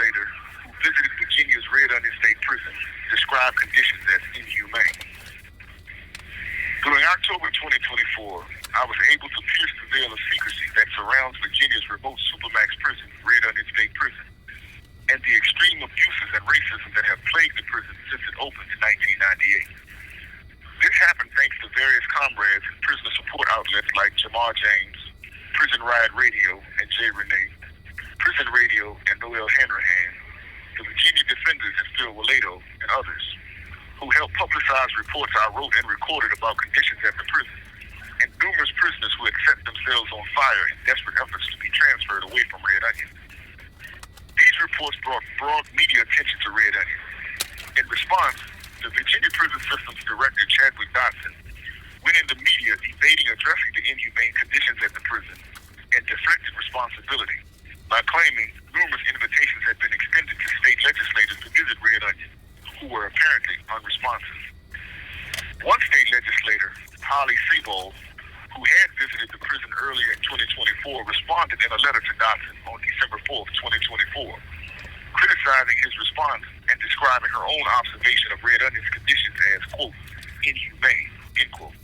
legislator who visited Virginia's Red Onion State Prison described conditions as inhumane. During October 2024, I was able to pierce the veil of secrecy that surrounds Virginia's remote supermax prison, Red Onion State Prison, and the extreme abuses and racism that have plagued the prison since it opened in 1998. This happened thanks to various comrades and prisoner support outlets like Jamar James, Prison Riot Radio and Jay Renee, Prison Radio and Noel Hanrahan, the Virginia Defenders and Phil Waledo, and others, who helped publicize reports I wrote and recorded about conditions at the prison, and numerous prisoners who had set themselves on fire in desperate efforts to be transferred away from Red Onion. These reports brought broad media attention to Red Onion. In response, the Virginia Prison System's Director, Chadwick Dotson, went into media evading addressing the inhumane conditions at the prison and deflected responsibility by claiming numerous invitations had been extended to state legislators to visit Red Onion, who were apparently unresponsive. One state legislator, Holly Sebald, who had visited the prison earlier in 2024, responded in a letter to Dotson on December 4th, 2024, criticizing his response and describing her own observation of Red Onion's conditions as, quote, inhumane, end quote.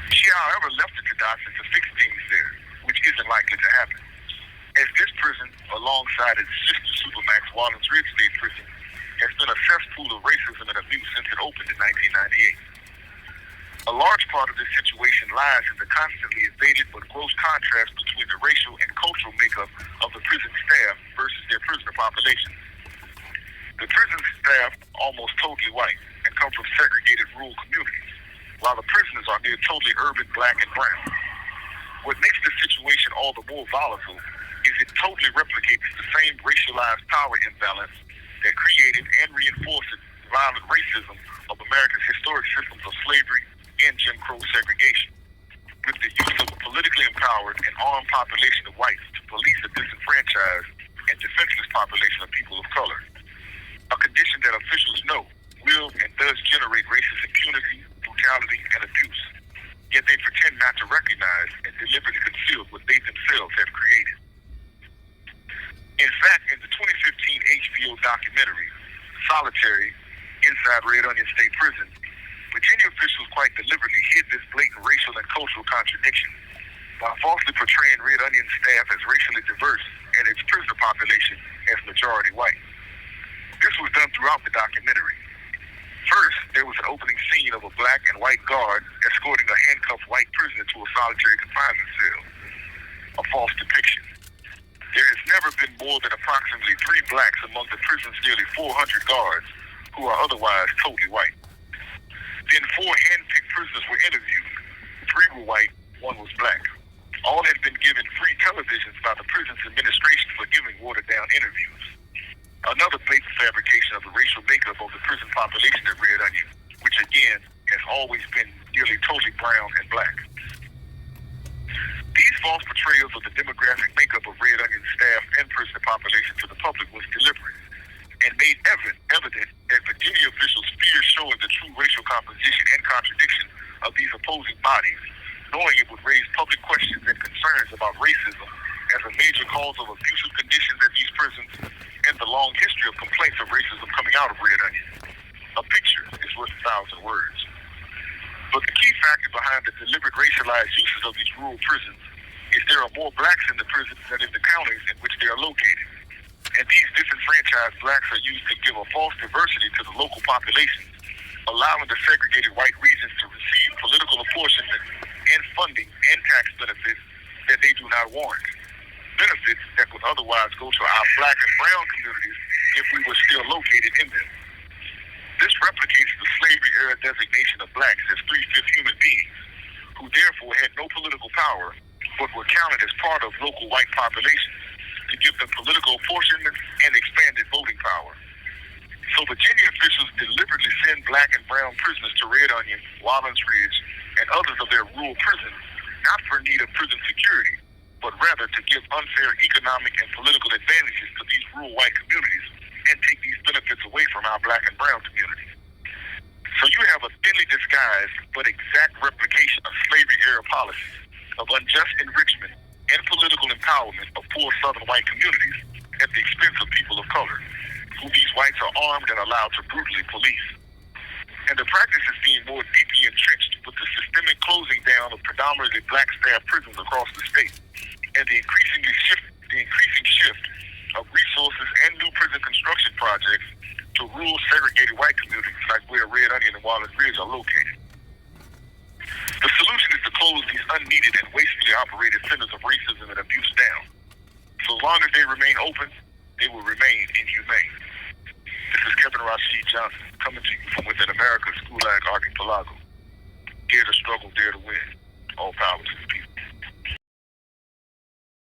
She, however, left it to Dotson to fix things there, which isn't likely to happen, as this prison, alongside its sister supermax, Wallens Ridge State Prison, has been a cesspool of racism and abuse since it opened in 1998. A large part of this situation lies in the constantly evaded but gross contrast between the racial and cultural makeup of the prison staff versus their prisoner population. The prison staff are almost totally white and come from segregated rural communities, while the prisoners are near totally urban black and brown. What makes the situation all the more volatile is it totally replicates the same racialized power imbalance that created and reinforced the violent racism of America's historic systems of slavery and Jim Crow segregation, with the use of a politically empowered and armed population of whites to police a disenfranchised and defenseless population of people of color, a condition that officials know will and does generate racist impunity, brutality, and abuse, yet they pretend not to recognize and deliberately conceal what they themselves have created. In fact, in the 2015 HBO documentary, Solitary, Inside Red Onion State Prison, Virginia officials quite deliberately hid this blatant racial and cultural contradiction by falsely portraying Red Onion staff as racially diverse and its prisoner population as majority white. This was done throughout the documentary. First, there was an opening scene of a black and white guard escorting a handcuffed white prisoner to a solitary confinement cell, a false depiction. There has never been more than approximately 3 blacks among the prison's nearly 400 guards who are otherwise totally white. Then 4 hand-picked prisoners were interviewed. 3 were white, 1 was black. All had been given free televisions by the prison's administration for giving watered-down interviews. Another blatant fabrication of the racial makeup of the prison population at Red Onion, which again has always been nearly totally brown and black. These false portrayals of the demographic makeup of Red Onion staff and prisoner population to the public was deliberate and made evident that Virginia officials feared showing the true racial composition and contradiction of these opposing bodies, knowing it would raise public questions and concerns about racism as a major cause of abusive conditions at these prisons and the long history of complaints of racism coming out of Red Onion. A picture is worth 1,000 words. But the key factor behind the deliberate racialized uses of these rural prisons is there are more blacks in the prisons than in the counties in which they are located. And these disenfranchised blacks are used to give a false diversity to the local populations, allowing the segregated white regions to receive political apportionment and funding and tax benefits that they do not warrant. Benefits that would otherwise go to our black and brown communities if we were still located in them. This replicates the slavery-era designation of blacks as 3/5 human beings, who therefore had no political power, but were counted as part of local white populations to give them political apportionment and expanded voting power. So Virginia officials deliberately send black and brown prisoners to Red Onion, Wallens Ridge, and others of their rural prisons, not for need of prison security, but rather to give unfair economic and political advantages to these rural white communities and take these benefits away from our black and brown communities. So you have a thinly disguised but exact replication of slavery-era policies of unjust enrichment and political empowerment of poor Southern white communities at the the expense of people of color, who these whites are armed and allowed to brutally police. And the practice is being more deeply entrenched with the systemic closing down of predominantly black staff prisons across the state, and the increasing shift of resources and new prison construction projects to rural segregated white communities like where Red Onion and Wallace Ridge are located. The solution is to close these unneeded and wastefully operated centers of racism and abuse down. So as long as they remain open, they will remain inhumane. This is Kevin Rashid Johnson, coming to you from within America's Gulag Archipelago. Dare to struggle, dare to win. All power to the people.